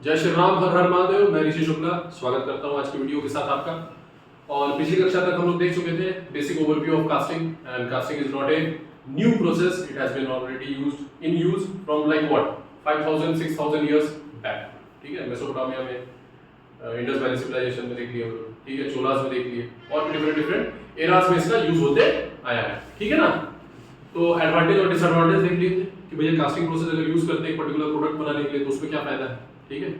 जय श्री राम, हर हर महादेव। मैं ऋषि शुक्ला स्वागत करता हूं आज की वीडियो के साथ आपका। और पिछली कक्षा तक हम लोग देख चुके थे basic overview of casting, and casting is not a new process, it has been already used in use from like what 5000 6000 years back. ठीक है, मेसोपोटामिया में, इंडस वैली सिविलाइजेशन में देख लिए हम लोग, ठीक है, चोलास में देख लिए, और भी डिफरेंट एरास में इसका यूज होते आया है। ठीक है ना। तो एडवांटेज और डिसएडवांटेज देख लिए थे कि भैया कास्टिंग प्रोसेस अगर यूज करते हैं एक पर्टिकुलर प्रोडक्ट बनाने के लिए तो उसमें क्या फायदा है, ठीक है,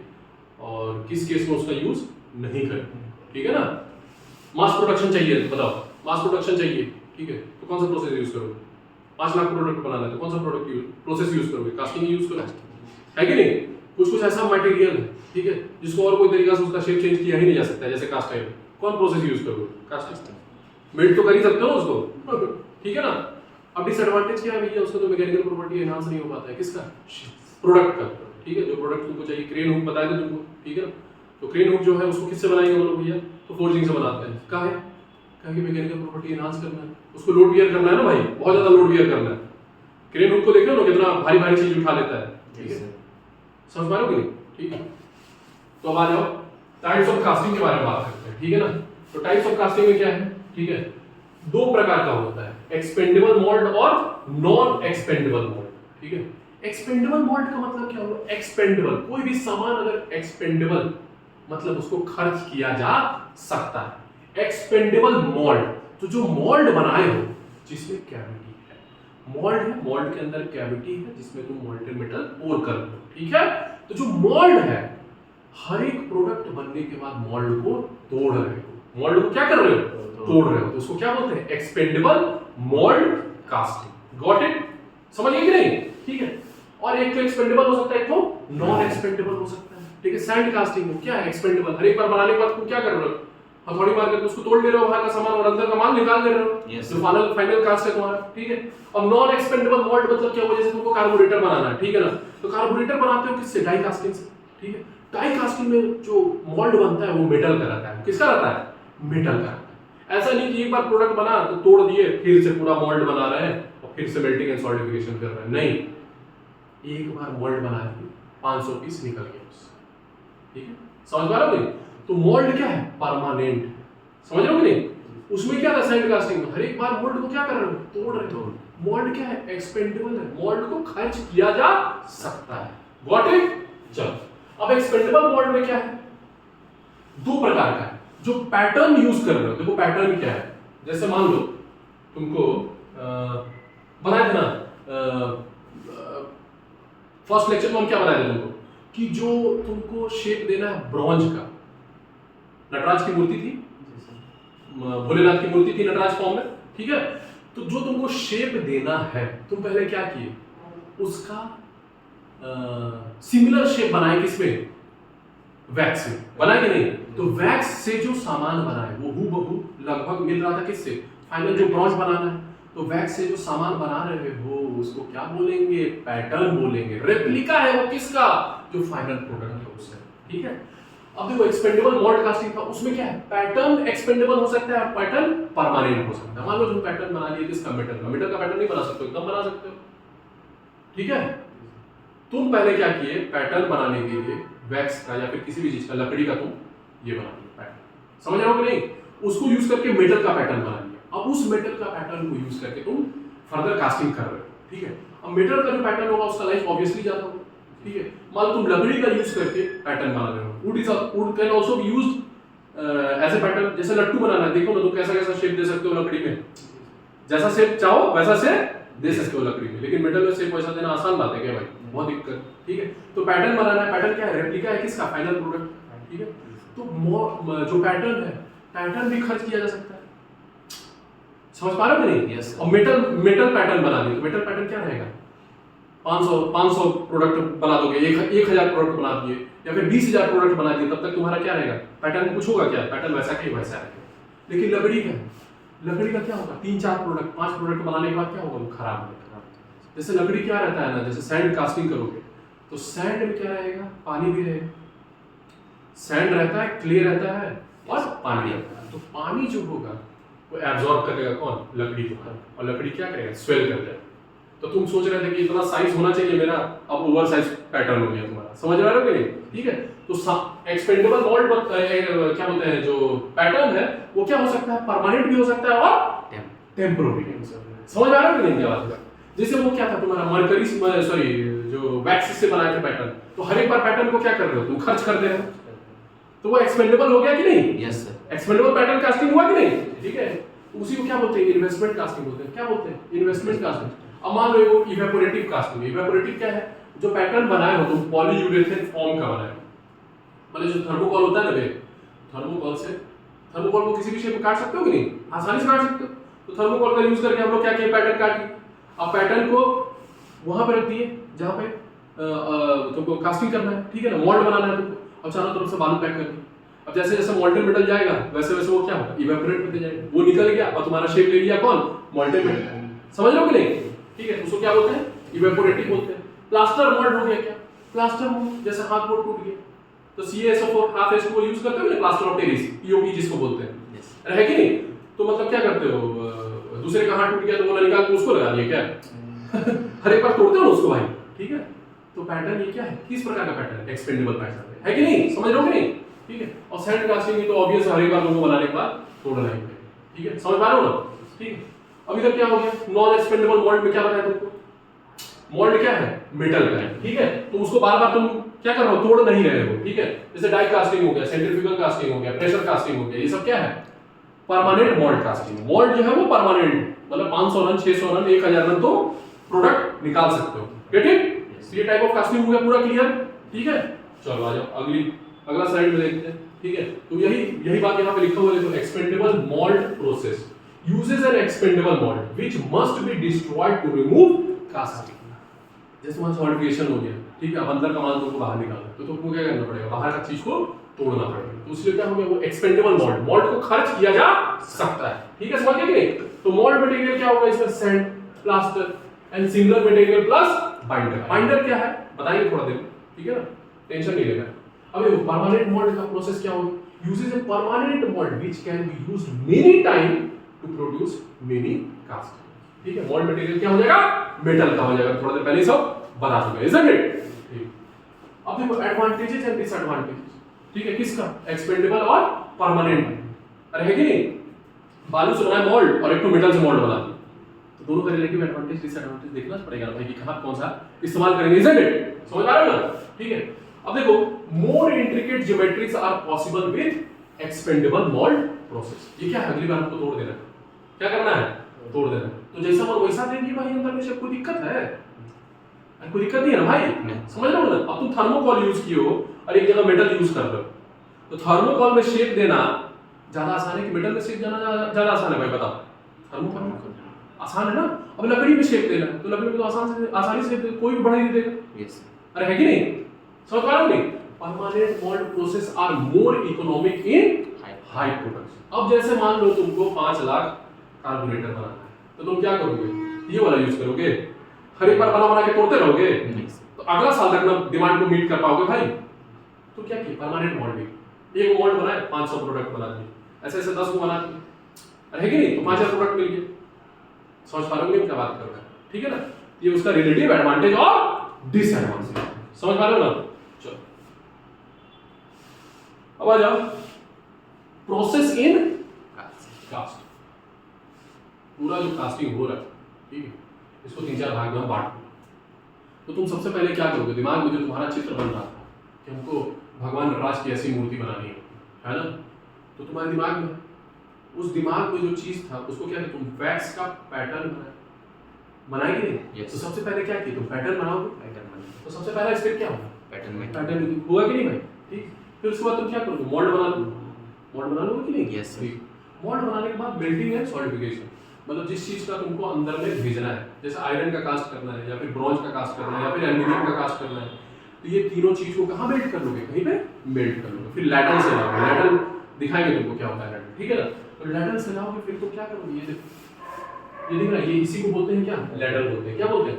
और किस केस में उसका यूज नहीं करते हैं। ठीक है ना। मास प्रोडक्शन चाहिए तो बताओ, मास प्रोडक्शन चाहिए, ठीक है, तो कौन सा प्रोसेस यूज करोगे? 5 लाख प्रोडक्ट बनाना है तो कौन सा प्रोसेस यूज करोगे? कास्टिंग यूज करो, है कि नहीं। कुछ ऐसा मटेरियल है, ठीक है, जिसको और कोई तरीका से उसका शेप चेंज किया ही नहीं जा सकता, जैसे कास्ट आयरन, कौन प्रोसेस यूज करोगे? कास्टिंग। मेल्ट तो कर ही सकते हो उसको ठीक है ना। अब डिसएडवांटेज क्या है भैया, उसका तो मैकेनिकल प्रॉपर्टी एनहांस नहीं हो पाता है, किसका? प्रोडक्ट का। ठीक है, जो प्रोडक्ट तुमको चाहिए, क्रेन हुक बताया था तुमको, ठीक है ना। तो क्रेन हुक जो है उसको किससे बनाएंगे हम लोग भैया? तो फोर्जिंग से बनाते हैं। कहाँ है? कहाँ की मैकेनिकल प्रॉपर्टी एनहांस करना है, उसको लोड बियर करना है ना भाई, बहुत ज्यादा लोड बियर करना है। क्रेन हुक को देखो ना कितना भारी भारी चीज उठा लेता है, ठीक है, समझ पा रहे हो कि नहीं? ठीक है, तो अब आ जाओ टाइप्स ऑफ कास्टिंग के बारे में बात करते हैं। ठीक है ना। तो टाइप्स ऑफ कास्टिंग में क्या है, ठीक है, 2 प्रकार का होता है, एक्सपेंडेबल मोल्ड और नॉन एक्सपेंडेबल मोल्ड। ठीक है, एक्सपेंडेबल मोल्ड का मतलब क्या हुआ? एक्सपेंडेबल, कोई भी सामान अगर एक्सपेंडेबल मतलब उसको खर्च किया जा सकता है। एक्सपेंडेबल मोल्ड, तो जो मोल्ड बनाए हो जिसमें कैविटी है, मोल्ड है, मोल्ड के अंदर कैविटी है जिसमें तुम मोल्टेड मेटल पोर कर दो। ठीक है, तो जो मोल्ड है, हर एक प्रोडक्ट बनने के बाद मोल्ड को तोड़ रहे हो, मोल्ड को क्या कर रहे हो? तोड़ रहे हो, तो उसको क्या बोलते हैं? Expendable mould casting. Got it? समझ गए कि नहीं? ठीक है, और एक तो एक्सपेंडेबल हो सकता है, एक तो नॉन एक्सपेंडेबल हो सकता है। ठीक है, सैंड कास्टिंग में क्या है? एक्सपेंडेबल, हर एक बार बनाने के बाद तुम क्या कर रहे हो? हथौड़ी मार के उसको तोड़ ले रहे हो, बाहर का सामान और अंदर का माल निकाल दे रहे हो, जो फाइनल कास्ट है तुम्हारा। ठीक है, अब नॉन एक्सपेंडेबल मोल्ड मतलब क्या हुआ? जैसे तुमको कार्बोरेटर बनाना है, ठीक है ना, तो कार्बोरेटर बनाते हो किससे? डाई कास्टिंग से। ठीक है, डाई कास्टिंग में जो मोल्ड बनता है वो मेटल का रहता है। किसका रहता है? मेटल का। ऐसा नहीं कि एक बार प्रोडक्ट बना तो तोड़ दिए, फिर से पूरा मोल्ड बना रहे हैं और फिर से मेल्टिंग एंड सॉलिडिफिकेशन कर रहे हैं, नहीं, एक बार मोल्ड बना दिए 500 पीस निकल गया उससे। ठीक है, समझ पा रहे हो? तो मोल्ड क्या है? परमानेंट। समझ रहे हो कि नहीं? उसमें क्या था? सैंड कास्टिंग में हर एक बार मोल्ड को क्या कर रहे हो? तोड़ रहे हो। मोल्ड क्या है? एक्सपेंडेबल है, मोल्ड को खर्च किया जा सकता है। Got it? चलो, अब एक्सपेंडेबल मोल्ड में क्या है? 2 प्रकार का है। जो पैटर्न यूज कर रहे हो, देखो पैटर्न क्या है, जैसे मान लो तुमको बनाया था ना, फर्स्ट लेक्चर में हम क्या बनाए थे तुमको, कि जो तुमको शेप देना है ब्रॉन्ज का, नटराज की मूर्ति थी, भोलेनाथ की मूर्ति थी नटराज फॉर्म में, ठीक है, तो जो तुमको शेप देना है तुम पहले क्या किए? उसका सिमिलर शेप बनाए, किसमें? वैक्स में। बना कि नहीं? तो वैक्स से जो सामान बना है वो हूबहू लगभग मिल रहा था किससे? फाइनल जो ब्रॉन्ज बनाना है, तो वैक्स से जो सामान बना रहे हो उसको क्या बोलेंगे? पैटर्न बोलेंगे। रेप्लिका है वो किसका? जो फाइनल प्रोडक्ट है उससे। ठीक है, अब देखो एक्सपेंडेबल मोल्ड कास्टिंग था, उसमें क्या है? पैटर्न एक्सपेंडेबल हो सकता है और पैटर्न परमानेंट हो सकता है। मान लो तुम पैटर्न बना लिए किसका? मेटल का। मेटल का पैटर्न नहीं बना सकते, एकदम बना सकते हो। ठीक है, तुम पहले क्या किए? पैटर्न बनाने के लिए वैक्स का या फिर किसी भी चीज का, लकड़ी का, तुम ये बना लिया पैटर्न। समझ रहे हो कि नहीं? उसको यूज करके मेटल का पैटर्न बना लिया। अब उस मेटल का पैटर्न को यूज करके तुम फर्दर कास्टिंग कर रहे हो। ठीक है, अब मेटल का जो पैटर्न होगा उसका लाइफ ऑब्वियसली ज्यादा होगा। ठीक है, मान लो तुम लकड़ी का यूज करके पैटर्न बना रहे हो, wood can also be used as a pattern. जैसे लट्टू बनाना है, देखो ना तुम कैसा कैसा शेप दे सकते हो लकड़ी में, जैसा शेप चाहो वैसा से दे सकते हो लकड़ी में, लेकिन मेटल में शेप वैसा देना आसान बात है क्या भाई? बहुत दिक्कत। ठीक है, तो पैटर्न बनाना है, पैटर्न क्या है? रेप्लिका है किसका? Final product. ठीक है, तो जो पैटर्न है, पैटर्न भी खर्च किया जा सकता है। समझ पा रहे हो नहीं? yes, और मेटल पैटर्न बना दिए तो मेटल पैटर्न क्या रहेगा? 500 प्रोडक्ट बना दोगे, 1000 प्रोडक्ट बना दिए या फिर 20000 प्रोडक्ट बना दिए, तब तक तुम्हारा क्या रहेगा? पैटर्न में कुछ होगा क्या? पैटर्न वैसा का ही वैसा रहेगा। लेकिन लकड़ी का क्या होगा? 3-4 प्रोडक्ट 5 प्रोडक्ट बनाने के बाद क्या होगा? वो खराब होगा। जैसे लकड़ी क्या रहता है ना, जैसे सैंड कास्टिंग करोगे तो सैंड में क्या रहेगा? पानी भी रहेगा। सैंड रहता है, क्ले रहता है और पानी रहता है। तो पानी जो होगा वो एब्जॉर्ब करेगा कौन? लकड़ी को, और लकड़ी क्या करेगा? स्वेल कर जाएगा। तो तुम सोच रहे थे कि इतना साइज होना चाहिए मेरा, अब ओवर साइज पैटर्न हो गया तुम्हारा। समझ रहे हो कि नहीं? ठीक है, तो एक्सपेंडेबल मोल्ड क्या बोलते हैं, जो पैटर्न है वो क्या हो सकता है, परमानेंट भी हो सकता है और टेम्पोररी भी हो सकता है। समझ आ रहा है कि नहीं क्या बात है? जैसे वो क्या था तुम्हारा मरकरी, सॉरी जो वैक्स से बनाए थे पैटर्न, तो हर एक बार पैटर्न को क्या कर रहे हो तुम, खर्च कर दे रहे हो, तो वो एक्सपेंडेबल हो गया कि नहीं? Yes sir. Expendable pattern casting हुआ कि नहीं? ठीक है, उसी को क्या बोलते हैं, इन्वेस्टमेंट कास्टिंग बोलते हैं। क्या बोलते हैं? Investment casting. अब मान लो वो इवेपोरेटिव कास्टिंग। इवेपोरेटिव क्या है, जो पैटर्न बनाए हो तुम पॉलीयूरेथेन फॉर्म का बनाए, मतलब जो थर्मोकॉल होता है ना बे, थर्मोकॉल को किसी भी शेप में काट सकते हो कि नहीं? आसानी से काट सकते हो। तो थर्मोकॉल का यूज करके हम लोग क्या किए, पैटर्न काट लिए। अब पैटर्न को वहां पे रख दिए जहां पे तुमको कास्टिंग करना है, ठीक है ना, मोल्ड बनाना है तुमको। अब चारों तरफ से बालू पैक कर दिए। अब जैसे जैसे मोल्टेन मेटल जाएगा वैसे वैसे वो क्या होगा, इवेपोरेट होते जाएगा, वो निकल गया और तुम्हारा शेप ले लिया कौन, मोल्टेन मेटल। समझ रहे हो कि नहीं? ठीक है, उसको क्या बोलते हैं, इवेपोरेटिव बोलते हैं। प्लास्टर मोल्ड हो गया क्या, प्लास्टर मोल्ड, जैसे हाथ गोड़ टूट गया तो CaSO4 हाफ H2O यूज करते हो ना, प्लास्टर ऑफ पेरिस, POP जिसको बोलते हैं, है कि नहीं? तो मतलब क्या करते हो, दूसरे का हाथ टूट गया तो वो निकाल के उसको लगा दिया क्या? हर एक बार तोड़ते हो उसको भाई, ठीक है। तो पैटर्न ये क्या है, किस प्रकार का पैटर्न, एक्सपेंडेबल पैटर्न है कि नहीं? समझ रहे हो कि नहीं? ठीक है, और सैंड कास्टिंग की तो ऑब्वियस हर एक बार तुमको बनाने के बाद तोड़ना ही है, ठीक है, समझ पा रहे हो ना? ठीक है, अब इधर क्या हो गया, नॉन एक्सपेंडेबल मोल्ड में क्या बताया तुमको, मोल्ड क्या है, मेटल का है, ठीक है, तो उसको बार बार तुम क्या कर रहे हो, तोड़ नहीं रहे हो, ठीक है। जैसे डाई कास्टिंग हो गया, सेंट्रीफ्यूगल कास्टिंग हो गया, प्रेशर कास्टिंग हो गया, ये सब क्या है, परमानेंट मोल्ड कास्टिंग। मोल्ड जो है वो परमानेंट, मतलब 500 रन, 600 रन, 1000 रन तो प्रोडक्ट निकाल सकते हो, गेट इट? ये टाइप ऑफ कास्टिंग हो गया पूरा क्लियर, ठीक है। चलो आ जाओ अगला स्लाइड में देखते हैं, ठीक है। तो यही बात यहाँ पे लिखा हुआ है, देखो, expendable mould process uses an expendable mold which must be destroyed to remove casting। जैसे वहां सॉलिडिफिकेशन हो गया, ठीक है, अब अंदर का माल तुमको बाहर निकालना है तो तुमको क्या करना पड़ेगा, बाहर का चीज को तोड़ना पड़ेगा। तो इसलिए क्या हो गया, वो एक्सपेंडेबल मोल्ड को खर्च किया जा सकता है, ठीक है, समझ गए कि नहीं? तो मोल्ड मटेरियल क्या होगा इसमें, sand, plaster and similar material plus binder. Binder क्या है बताएंगे थोड़ा देर, ठीक है ना, टेंशन नहीं लेना। अब ये परमानेंट मोल्ड का प्रोसेस क्या होगा, uses a permanent mold which can be used many time to produce many cast। ठीक है, मोल्ड मटेरियल क्या हो जाएगा, मेटल का हो जाएगा, थोड़ा देर पहले सब बता चुके हैं, isn't it? ठीक, अब देखो एडवांटेजेस एंड डिसएडवांटेजेस, ठीक है, किसका, एक्सपेंडेबल और परमानेंट। अरे है कि नहीं, बालू से बनाया मोल्ड और एक तो मेटल से मोल्ड बना दिया, तो दोनों का रिलेटिव एडवांटेज डिसएडवांटेज देखना पड़ेगा ना भाई कि कहां कौन सा इस्तेमाल करेंगे, isn't it? समझ आ रहा है ना? ठीक है, अब देखो, more intricate geometries are possible with expendable mould process. ये क्या है, अगली बार हमको तोड़ देना है, क्या करना है, तोड़ देना है। तो जैसा मन वैसा देंगे भाई, अंदर में कोई दिक्कत है, कोई दिक्कत नहीं है ना भाई, समझ रहे हो ना? अब तुम थर्मोकॉल यूज किए हो और एक जगह मेटल यूज कर रहे हो, तो थर्मोकॉल में शेप देना ज्यादा आसान है कि मेटल में शेप देना ज्यादा आसान है भाई, बताओ? थर्मोकॉल आसान है ना। अब लकड़ी में शेप देना, तो लकड़ी में तो आसानी से कोई भी बढ़ा नहीं देगा, यस, अरे है कि नहीं? समझ पा रहे हो नहीं? Permanent mould process are more economic in high production. अब जैसे मान लो तुमको 5 लाख कार्बोरेटर बनाना है, तो तुम क्या करोगे, ये वाला यूज करोगे, हर एक बार बना के तोड़ते रहोगे, तो अगला साल तक ना डिमांड को मीट कर पाओगे भाई। तो क्या किया, परमानेंट मोल्डिंग, एक मोल्ड बनाए 500 प्रोडक्ट बना दिए, ऐसे ऐसे 10 को बना दिए, अरे है कि नहीं? तो 5000 प्रोडक्ट मिल गए। समझ पा रहे हो क्या बात कर रहा है, ठीक है ना? ये उसका रिलेटिव एडवांटेज और डिसएडवांटेज, समझ पा रहे हो ना? चलो अब आ जाओ, प्रोसेस इन कास्ट। पूरा जो कास्टिंग हो रहा है, ठीक है, इसको 3-4 भाग में बांट। तो तुम सबसे पहले क्या करोगे, दिमाग में जो तुम्हारा चित्र बन रहा था कि हमको भगवान नटराज की ऐसी मूर्ति बनानी है ना, तो तुम्हारे दिमाग में उस दिमाग में जो चीज था उसको क्या किया, तुम वैक्स का पैटर्न बनाई कि नहीं? yes. तो सबसे पहले क्या किया, तुम पैटर्न बनाओगे, पैटर्न बनाओगे, तो सबसे पहला स्टेप क्या होगा, पैटर्न हुआ कि नहीं भाई? ठीक, फिर उसके बाद तुम क्या करोगे, मोल्ड बना लो, मोल्ड बना लोगे कि नहीं? यस। मोल्ड बनाने के बाद मेल्टिंग एंड सॉलिडिफिकेशन, मतलब जिस चीज का तुमको अंदर में भेजना है, जैसे आयरन का कास्ट करना है या फिर ब्रॉन्ज का कास्ट करना है या फिर एल्यूमिनियम का कास्ट करना है, तो ये तीनों चीज को कहां मेल्ट कर लोगे, कहीं पे मेल्ट कर लोगे। फिर लैटल से लाओगे, लैटल दिखाएंगे तुमको क्या होता है लैटल, ठीक है ना? तो लैटल से लाओगे, फिर तो क्या करोगे, ये दिख रहा है, ये इसी को बोलते हैं क्या, लैटल बोलते हैं। क्या बोलते हैं,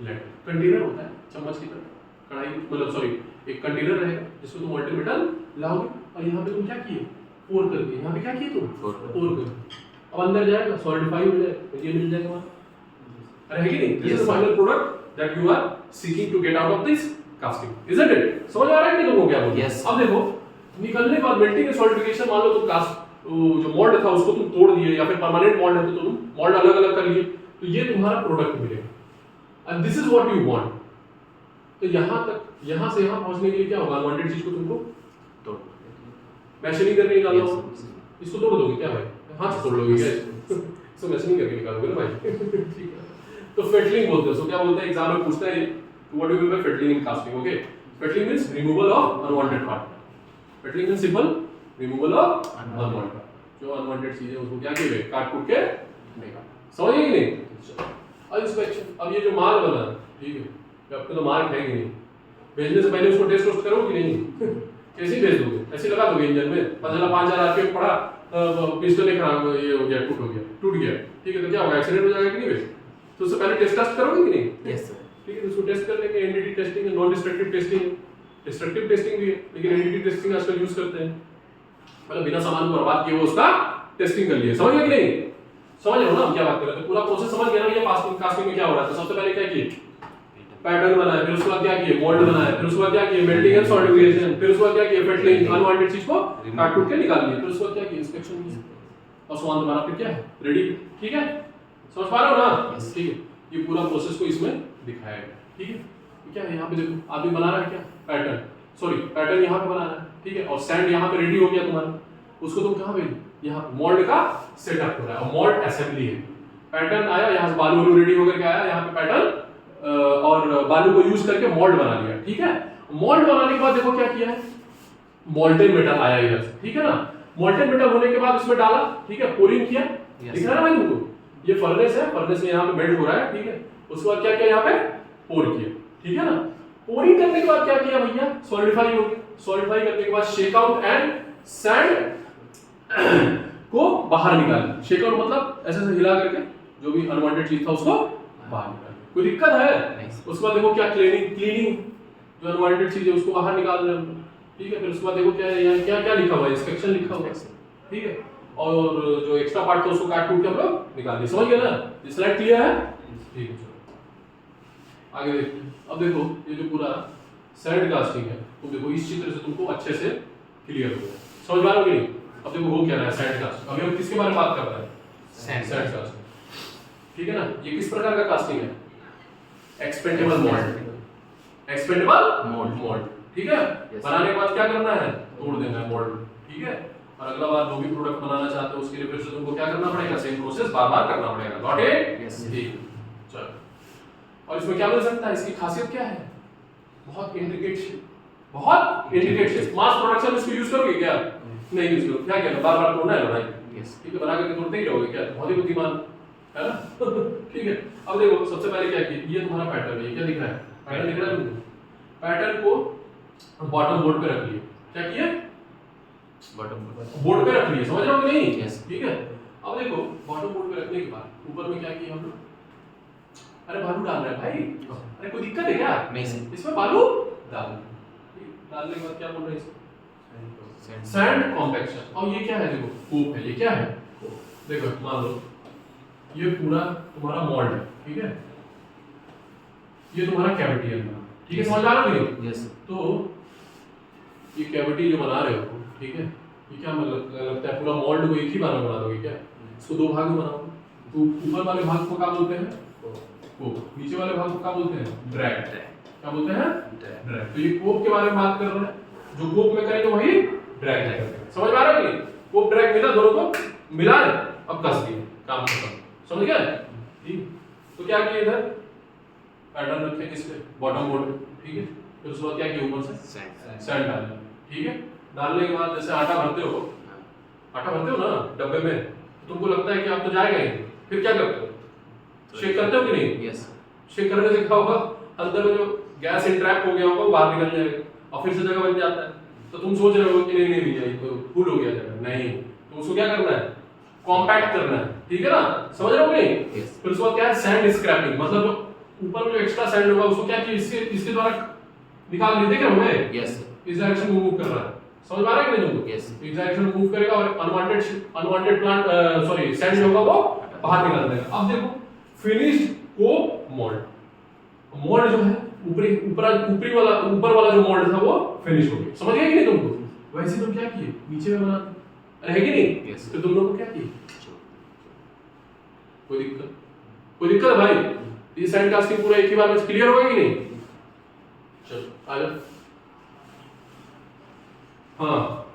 लैटल। कंटेनर होता है चम्मच की तरह, कढ़ाई, मतलब सॉरी, एक कंटेनर रहेगा जिसको तुम मल्टी मेटल लाओगे, और यहाँ पे तुम क्या किए, पोर कर दिए, यहाँ पे क्या किए तुम, पोर कर। अब अंदर जाएगा, सॉलिडिफाई हो जाएगा, ये मिल जाएगा वहां, अरे है कि नहीं? This is the final product that you are seeking to get out of this casting, isn't it? समझ आ रहा है कि तुमको क्या बोल? Yes. अब देखो निकलने के बाद मेल्टिंग एंड सॉलिडिफिकेशन, मान लो तुम कास्ट जो मोल्ड था उसको तुम तोड़ दिए, या फिर परमानेंट मोल्ड है तो तुम मोल्ड अलग अलग कर लिए, तो ये तुम्हारा प्रोडक्ट मिलेगा and this is what you want. तो यहाँ तक, यहाँ से यहाँ पहुंचने के लिए क्या होगा? अनवांटेड चीज को तुमको तोड़ मैशनिंग करके निकालना Yes. होगा। इसको तोड़ दोगे क्या भाई? हाथ से तोड़ लोगे क्या इसको? मैशनिंग करके निकालोगे ना भाई ठीक है। तो फेटलिंग बोलते हैं उसको, क्या बोलते हैं? एग्जाम में पूछता है what do you mean by fettling in casting? Okay, fettling means removal of unwanted part. Fettling means simple removal of unwanted, जो अनवांटेड चीज है उसको क्या किए काट कूट के निकाल। समझ गए कि नहीं? अब इंस्पेक्शन, अब ये जो माल बना, ठीक है, आपको तो मार्क है कि नहीं, भेजने से पहले उसको टेस्ट करोगे कि नहीं कैसे ही भेज दोगे? ऐसे लगा दोगे इंजन में, 5,000 आरपीएम पड़ा, पिस्टन एक खराब ये हो गया, टूट गया, ठीक है, तो क्या होगा? एक्सीडेंट हो जाएगा कि नहीं भाई? तो उससे पहले टेस्ट करोगे कि नहीं? Yes sir. ठीक है, तो उसको टेस्ट करने के NDT testing, non destructive testing, destructive testing भी है, लेकिन एनडीटी टेस्टिंग आजकल यूज करते हैं, मतलब बिना सामान को बर्बाद किए वो उसका टेस्टिंग कर लिया। समझ गए कि नहीं? समझ रहे हो ना हम क्या बात कर रहे हैं? पूरा प्रोसेस समझ गया ना भैया? कास्टिंग में क्या हो रहा था? सबसे पहले क्या किए? पैटर्न बनाया, फिर उसके बाद क्या किए? मोल्ड बनाया, फिर उसके बाद क्या किए? मेल्टिंग एंड सॉलिडिफिकेशन, फिर उसके बाद क्या किए? फेटलिंग, अनवांटेड चीज को काट कूट के निकाल दिए, फिर उसके बाद क्या किए? इंस्पेक्शन किए, और सामान तुम्हारा फिर क्या है? रेडी। ठीक है, समझ पा रहे हो ना? ठीक है, ये पूरा प्रोसेस को इसमें दिखाया गया। ठीक है, क्या है यहाँ पे देखो, आदमी बना रहा है क्या? पैटर्न, सॉरी पैटर्न यहाँ पे बना रहा है, ठीक है, और सैंड यहाँ पे रेडी हो गया तुम्हारा, उसको तुम कहाँ भेज? यहाँ मोल्ड का सेटअप हो रहा है, और मोल्ड असेंबली है। पैटर्न आया, यहाँ से बालू रेडी होकर के आया, यहाँ पे पैटर्न और बालू को यूज करके मोल्ड बना लिया। ठीक है, मोल्ड बनाने के बाद देखो क्या किया है? मोल्टेन मेटल आया इधर से, ठीक है ना? मोल्टेन मेटल होने के बाद उसमें डाला, ठीक है, पोरिंग किया, दिख रहा है ना भाई तुमको? ये फर्नेस है, फर्नेस में यहाँ पे मेल्ट हो रहा है, ठीक है, उसके बाद क्या किया? यहाँ पे पोर किया, ठीक है ना? पोरिंग करने के बाद क्या किया भैया? सॉलिडिफाई हो गया, सॉलिडिफाई करने के बाद शेक आउट एंड सैंड को बाहर निकाल। शेक आउट मतलब ऐसे ऐसे हिला करके जो भी अनवांटेड चीज था उसको बाहर निकाल। कोई दिक्कत है? उसके बाद देखो क्या क्लीनिंग जो अनवांटेड चीज है उसको बाहर निकाल रहे हैं, ठीक है। फिर उसके बाद देखो क्या है, यहाँ क्या क्या लिखा हुआ है? इंस्पेक्शन लिखा हुआ है, ठीक है, और जो एक्स्ट्रा पार्ट था उसको काट कूट के हम लोग निकाल दिए। समझ गए ना? स्लाइड क्लियर है? ठीक है, चलो आगे देखते हैं। अब देखो ये जो पूरा सैंड कास्टिंग है, तुम देखो इस चित्र से तुमको अच्छे से क्लियर हो गया, समझ पा रहे हो कि नहीं? अब देखो हो क्या रहा है? Sand casting. अभी हम किसके बारे में बात कर रहे हैं? सैंड कास्टिंग, ठीक है ना? ये किस प्रकार का कास्टिंग है? एक्सपेंडेबल मोल्ड, एक्सपेंडेबल मोल्ड, ठीक है। बनाने के बाद क्या करना है? तोड़ देना है मोल्ड, ठीक है। और अगला बार जो भी प्रोडक्ट बनाना चाहते हो उसके लिए फिर से तुमको क्या करना पड़ेगा? सेम प्रोसेस बार-बार करना पड़ेगा। Got it? यस। ठीक, चलो। और इसमें क्या मिल सकता है? इसकी खासियत क्या है? बहुत इंट्रिकेट शेप, बहुत इंट्रिकेट शेप। मास प्रोडक्शन में इसको यूज करोगे क्या? नहीं यूज करोगे। क्या कहना? बार-बार तोड़ना है भाई? यस। ठीक है, बना करके तोड़ते ही रहोगे क्या? बहुत ही बुद्धिमान है ना? ठीक है। अब देखो सबसे पहले क्या किया? ये तुम्हारा पैटर्न है, क्या दिख रहा है? पैटर्न दिख रहा है तुमको? पैटर्न को बॉटम बोर्ड पे रख लिए। क्या किया? बॉटम बोर्ड पे रख लिए। समझ रहे हो कि नहीं? यस। ठीक है। अब देखो बॉटम बोर्ड पे रखने के बाद ऊपर में क्या किया हम लोग? अरे बालू डाल रहे हैं भाई, अरे कोई दिक्कत है क्या? नहीं सर। इसमें बालू डाल, डालने के बाद क्या बोल रहे हैं इसको? Sand compaction. और ये क्या है? देखो कोप है, ये क्या है? देखो मान लो ये पूरा तुम्हारा मोल्ड है, ठीक है, ये तुम्हारा कैविटी है, ठीक है, समझ आ रहा है? यस। तो ये कैविटी जो बना रहे हो, ठीक है, ये क्या मतलब लगता है? पूरा मोल्ड को एक ही बार में बना दोगे क्या? इसको दो भाग में बनाओ। तो ऊपर वाले भाग को क्या बोलते हैं? कोप। नीचे वाले भाग को क्या बोलते हैं? ड्रैग। क्या बोलते हैं? ड्रैग। तो ये कोप के बारे में बात कर रहे हैं, जो कोप में करेंगे वही ड्रैग करेंगे। समझ आ रहा है कि कोप ड्रैग मिला, दोनों को मिलाए, अब कस दिए, काम खत्म। समझ गया? ठीक। तो क्या किया? इधर पैटर्न रखे किस पे? बॉटम बोर्ड पे, ठीक है। फिर उसके बाद क्या किया? ऊपर से सैंड डाल, ठीक है। डालने के बाद जैसे आटा भरते हो, आटा भरते हो ना डब्बे में, तो तुमको लगता है कि आप तो जाएगा ही, फिर क्या करते हो? शेक करते हो कि नहीं? यस। शेक करने से क्या होगा? अंदर में जो गैस इंट्रैप हो गया होगा वो बाहर निकल जाएगा और फिर से जगह बन जाता है। तो तुम सोच रहे हो कि नहीं नहीं भैया ये तो फुल हो गया जगह, नहीं, तो उसको क्या करना है? कॉम्पैक्ट करना है, ठीक है ना? समझ रहे हो कि नहीं? यस। फिर उसके बाद क्या है? सैंड स्क्रैपिंग, मतलब जो ऊपर में जो एक्स्ट्रा सैंड होगा उसको क्या किया? इसके द्वारा निकाल लिए। देख रहे हो हमें? यस। इस डायरेक्शन में मूव कर रहा है। समझ आ रहा है कि नहीं तुमको? यस। इस डायरेक्शन में मूव करेगा और अनवांटेड प्लांट सॉरी सैंड होगा वो बाहर निकाल देगा। अब देखो फिनिश्ड कोप मोल्ड, मोल्ड जो है ऊपरी ऊपर वाला जो मोल्ड था वो फिनिश हो गया। समझ गया कि नहीं तुमको? वैसे तुम क्या किए, नीचे में बना रहेगी नहीं। Yes. तो तुम लोग को क्या किए? कोई दिक्कत है भाई? ये सैंड कास्टिंग पूरा एक ही बार में क्लियर होगा कि नहीं? चलो आ जाओ। हाँ,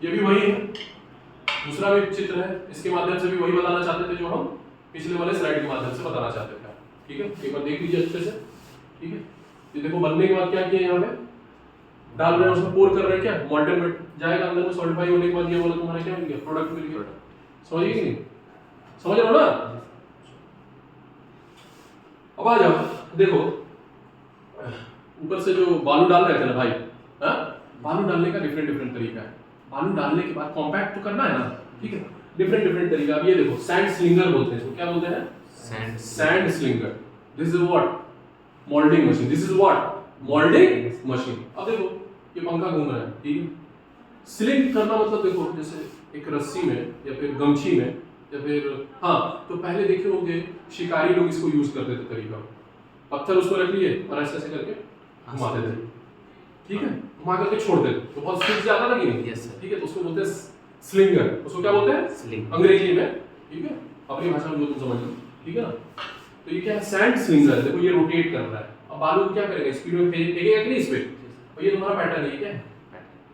ये भी वही है, दूसरा भी चित्र है, इसके माध्यम से भी वही बताना चाहते थे जो हम पिछले वाले स्लाइड के माध्यम से बताना चाहते थे। ठीक है, एक बार देख लीजिए अच्छे से। ठीक है, ये देखो बनने के बाद क्या किया, यहाँ पे डाल रहे हैं, उसमें पोर कर रहे हैं, क्या मॉल्टन मेट जाएगा अंदर में, सॉलिडिफाई होने के बाद ये वाला तुम्हारा क्या मिल गया, प्रोडक्ट मिल गया। समझिए कि नहीं? समझ रहे हो ना? अब आ जाओ, देखो ऊपर से जो बालू डाल रहे थे ना भाई, हाँ, बालू डालने का डिफरेंट तरीका है। बालू डालने के बाद कॉम्पैक्ट तो करना है ना, ठीक है, डिफरेंट तरीका। अब ये देखो सैंड स्लिंगर बोलते हैं इसको, क्या बोलते हैं? Sand slinger. This is what? Moulding machine. This is what? Moulding machine. अब देखो ये पंखा घूम रहा है, ठीक है, स्लिंग करना मतलब देखो जैसे एक रस्सी में या फिर गमछी में या फिर, हाँ, तो पहले देखे होंगे शिकारी लोग इसको यूज करते थे तरीका, पत्थर उसको रख लिए और ऐसे ऐसे करके घुमाते थे, ठीक है, घुमा करके छोड़ देते, तो बहुत स्पीड से आता था कि नहीं? Yes sir. ठीक है, तो उसको बोलते हैं स्लिंगर। उसको क्या बोलते हैं? स्लिंग। अंग्रेजी में, ठीक है, अपनी भाषा में जो तुम समझ लो, ठीक है ना। तो ये क्या है? Sand slinger. देखो ये रोटेट कर रहा है, अब बालू क्या करेगा, स्पीड में फेंकेगा कि नहीं इस पे, और ये तुम्हारा पैटर्न है, क्या है?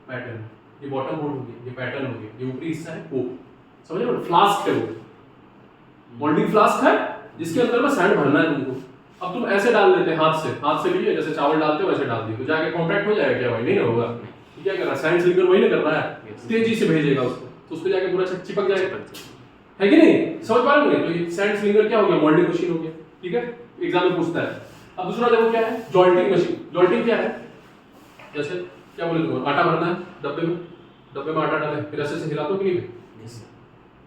पैटर्न। ये बॉटम बोर्ड हो गया, ये पैटर्न हो गया, ये ऊपरी हिस्सा है कोक, समझ रहे हो? फ्लास्क है वो, मोल्डिंग फ्लास्क है जिसके अंदर में सैंड भरना है तुमको। अब तुम ऐसे डाल देते हैं हाथ से लिए, जैसे चावल डालते हो वैसे डाल दिए, तो जाके कॉम्पैक्ट हो जाएगा क्या भाई? नहीं होगा। तो क्या कर रहा है सैंड स्लिंगर? वही ना कर रहा है, तेजी से भेजेगा उसको, तो उस पे जाके पूरा चिपक जाएगा, है कि नहीं? समझ पा रहे हो? तो ये सैंड स्लिंगर क्या हो गया? मोल्डिंग मशीन हो गया, ठीक है, एग्जाम में पूछता है। अब दूसरा देखो क्या है? जॉल्टिंग मशीन। जॉल्टिंग क्या है? जैसे क्या बोले तुम, आटा भरना है डब्बे में आटा डाले, फिर ऐसे से हिलाते हो कि नहीं?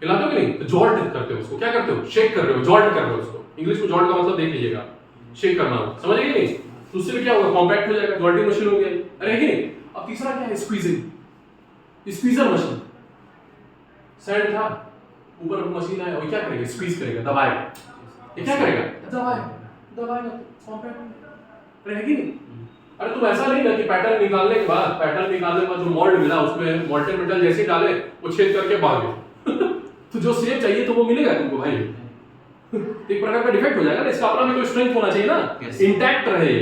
हिलाते हो कि नहीं? तो जॉल्ट करते हो उसको, क्या करते हो? शेक कर रहे हो, जॉल्ट कर रहे हो उसको। इंग्लिश में जॉल्ट का मतलब देख लीजिएगा, शेक करना हो, समझ गए कि नहीं? तो उससे भी क्या होगा? कॉम्पैक्ट हो जाएगा, जॉल्टिंग मशीन हो गया। अरे है कि नहीं? अब तीसरा क्या है? स्क्वीजिंग। Squeezer machine. सैंड था, ऊपर मशीन है, और क्या करेगा? स्क्वीज करेगा, दबाएगा। ये क्या करेगा? दबाएगा, कॉम्पैक्ट रहेगी नहीं। अरे तुम ऐसा नहीं ना कि पैटर्न निकालने के बाद जो मोल्ड मिला उसमें मोल्टेन मेटल जैसे डाले वो छेद करके भागे तो जो शेप चाहिए तो वो मिलेगा तुमको भाई। एक प्रकार का डिफेक्ट हो जाएगा ना, इसका अपना भी तो स्ट्रेंथ होना चाहिए ना, इंटैक्ट रहे।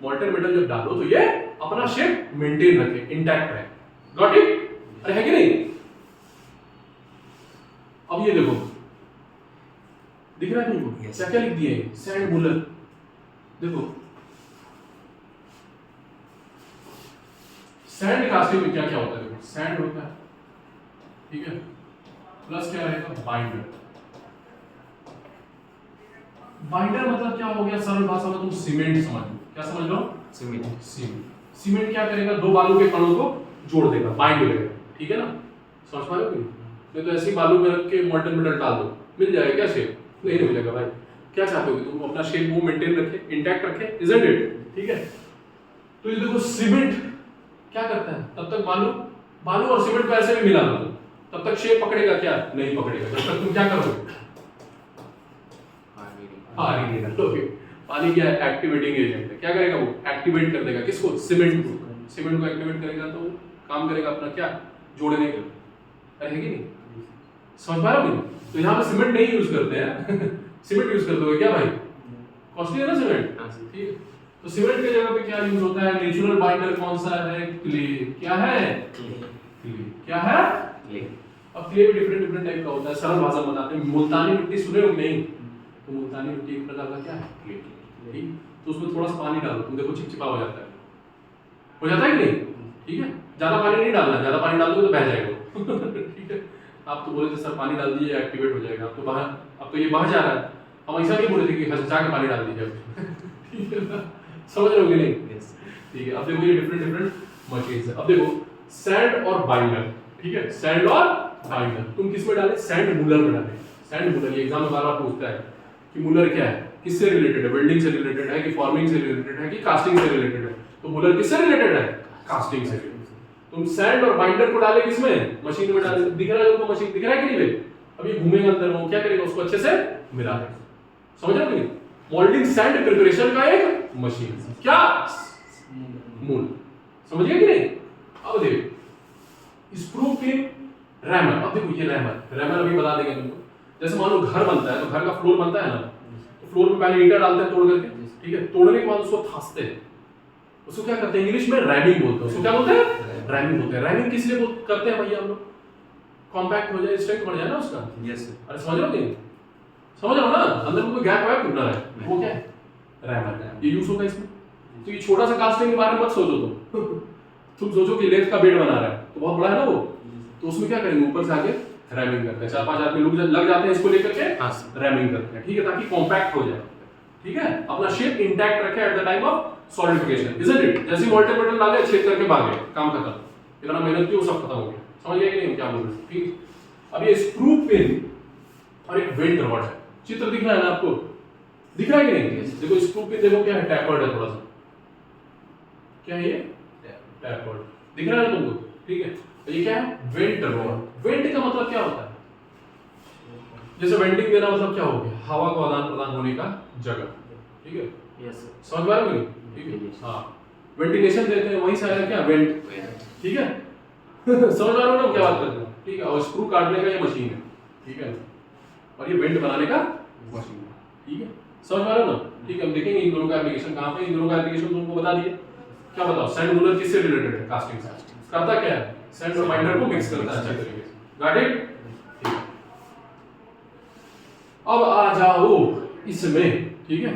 मोल्टेन मेटल जब डालो तो ये अपना शेप मेंटेन रखे, इंटैक्ट रहे। Got it? अरे है कि नहीं? अब ये देखो, दिख रहा है तुमको? क्या क्या लिख दिए? Sand Müller. देखो सैंड कास्टिंग में क्या क्या होता है? देखो सैंड होता है, ठीक है, प्लस क्या रहेगा? बाइंडर। बाइंडर मतलब क्या हो गया? सरल भाषा में तुम सीमेंट समझ लो। क्या समझ लो? सीमेंट क्या करेगा? दो बालू के कणों को जोड़ देगा, बाइंड करेगा, ठीक है ना? समझ पा रहे हो? नहीं तो ऐसी बालू में रख के मोल्टन मेटल डाल दो, मिल जाएगा क्या शेप? नहीं मिलेगा भाई। क्या चाहते हो कि तुम अपना शेप वो मेंटेन रखे, इंटैक्ट रखे, इजंट इट? ठीक है, तो ये देखो सीमेंट क्या करता है? तब तक बालू और सीमेंट को ऐसे भी मिला दो, तब तक शेप पकड़ेगा क्या? नहीं पकड़ेगा, जब तक तुम क्या करोगे? पानी नहीं डालोगे। पानी क्या है? एक्टिवेटिंग एजेंट है। क्या करेगा वो? एक्टिवेट कर देगा किसको? सीमेंट को एक्टिवेट करेगा तो काम करेगा अपना क्या? जोड़ने के लिए। अरे है कि नहीं? समझ पा रहे हो? तो यहाँ पे सीमेंट नहीं यूज करते हैं सीमेंट यूज करते हो क्या भाई? कॉस्टली है ना सीमेंट, ठीक है। तो सीमेंट की जगह पे क्या यूज होता है? नेचुरल बाइंडर कौन सा है? क्ले। क्या है? क्ले। क्या है? क्ले। अब क्ले भी डिफरेंट टाइप का होता है, सरल भाषा में बताते हैं। मुल्तानी मिट्टी सुने हो नहीं? तो मुल्तानी मिट्टी एक प्रकार का क्या है? क्ले, ठीक। तो उसमें थोड़ा सा पानी डालो, तुम देखो चिपचिपा हो जाता है कि नहीं? ठीक है, ज्यादा पानी नहीं डालना, ज्यादा पानी डाल दोगे तो बह जाएगा ठीक है। आप तो बोले थे सर पानी डाल दीजिए एक्टिवेट हो जाएगा, अब तो ये बह जा रहा है। हम ऐसा नहीं बोले थे कि हंसा के पानी डाल दीजिए ठीक है ना? समझ रहे हो कि नहीं? ठीक है, अब देखो ये डिफरेंट मशीन्स है। अब देखो सैंड और बाइंडर, ठीक है, सैंड और बाइंडर तुम किस में डाले? सैंड मूलर में डाले। सैंड मूलर, ये एग्जाम में बार बार पूछता है कि मूलर क्या है, किससे रिलेटेड है? वेल्डिंग से रिलेटेड है कि फॉर्मिंग से रिलेटेड है कि कास्टिंग से रिलेटेड है? तो मूलर किससे रिलेटेड है? कास्टिंग से। तुम सैंड और बाइंडर को डाले किसमें? मशीन में डाले। दिख रहा है तुमको मशीन? दिख रहा है कि नहीं? अब ये घूमेगा अंदर, वो क्या करेगा? उसको अच्छे से मिला देगा। समझ रहे हो कि नहीं? मोल्डिंग सैंड प्रिपरेशन का एक मशीन। क्या? मूल। समझ गए कि नहीं? अब देखो स्क्रू पिन, रैमर। अब देखो ये रैमर अभी बता देंगे तुमको। जैसे मान लो घर बनता है तो घर का फ्लोर बनता है ना, तो फ्लोर में पहले ईंटा डालते हैं तोड़ करके, ठीक है, तोड़ने के बाद उसको थासते हैं, उसको क्या करते हैं इंग्लिश में रैमिंग बोलते हैं। उसको क्या बोलते हैं? रैमिंग बोलते हैं। रैमिंग किस लिए करते हैं भैया हम लोग? कॉम्पैक्ट हो जाए, स्ट्रेंथ बढ़ जाए ना उसका। Yes sir. अरे समझ रहे हो? समझ रहे हो ना? अंदर में कोई गैप वैप ना रहे, वो क्या है? रैमर। ये यूज होगा इसमें। तो ये छोटा सा कास्टिंग के बारे में मत सोचो तुम सोचो कि लेथ का बेड बना रहा है तो बहुत बड़ा है ना वो, तो उसमें क्या करेंगे ऊपर से आके रैमिंग करते हैं, 4-5 आदमी लोग लग जाते हैं इसको लेकर के, रैमिंग करते हैं, ठीक है, ताकि कॉम्पैक्ट हो जाए, ठीक है, अपना शेप इंटैक्ट रखे at the time of solidification, isn't it? जैसे मोल्टेड मेटल डाले, छेद करके भागे, काम खत्म। इतना मेहनत की वो सब खत्म हो गया। समझ गए कि नहीं क्या बोल रहे हैं? ठीक। अब ये स्क्रू पिन और एक वेल्ड रॉड है। चित्र दिख रहा है ना आपको? दिख रहा है कि नहीं? देखो स्क्रू पिन, देखो क्या है, टैपर्ड है थोड़ा सा। क्या है ये? टैपर्ड। दिख रहा है ना तुमको? ठीक है। तो ये क्या है? Went rod. वेंट का मतलब क्या होता है? जैसे वेंटिंग देना मतलब क्या हो गया? हवा को आदान प्रदान होने का जगह, ठीक है? Yes sir. समझ पा रहे हो? ठीक है, हाँ, वेंटिलेशन देते हैं, वही सारा क्या? वेंट, ठीक है। समझ पा रहे हो ना क्या बात करते हैं? ठीक है। और स्क्रू काटने का ये मशीन है, ठीक है, और ये वेंट बनाने का मशीन है, ठीक है। समझ पा रहे हो ना? ठीक है। हम देखेंगे इन दोनों का एप्लीकेशन कहाँ पे। इन दोनों का एप्लीकेशन तुमको बता दिया। क्या बताओ? सैंड मूलर किससे रिलेटेड है? कास्टिंग से। करता क्या है? सैंड और बाइंडर को मिक्स करता है अच्छे तरीके से। Got it? ठीक है। अब आ जाओ इसमें, ठीक है।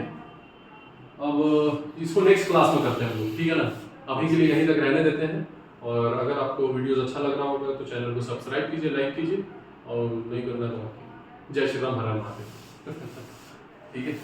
अब इसको नेक्स्ट क्लास में करते हैं हम लोग, ठीक है ना? अभी के लिए यहीं तक रहने देते हैं, और अगर आपको वीडियोस अच्छा लग रहा होगा तो चैनल को सब्सक्राइब कीजिए, लाइक कीजिए, और नहीं करना तो जय श्री राम, हर हर महादेव। ठीक है।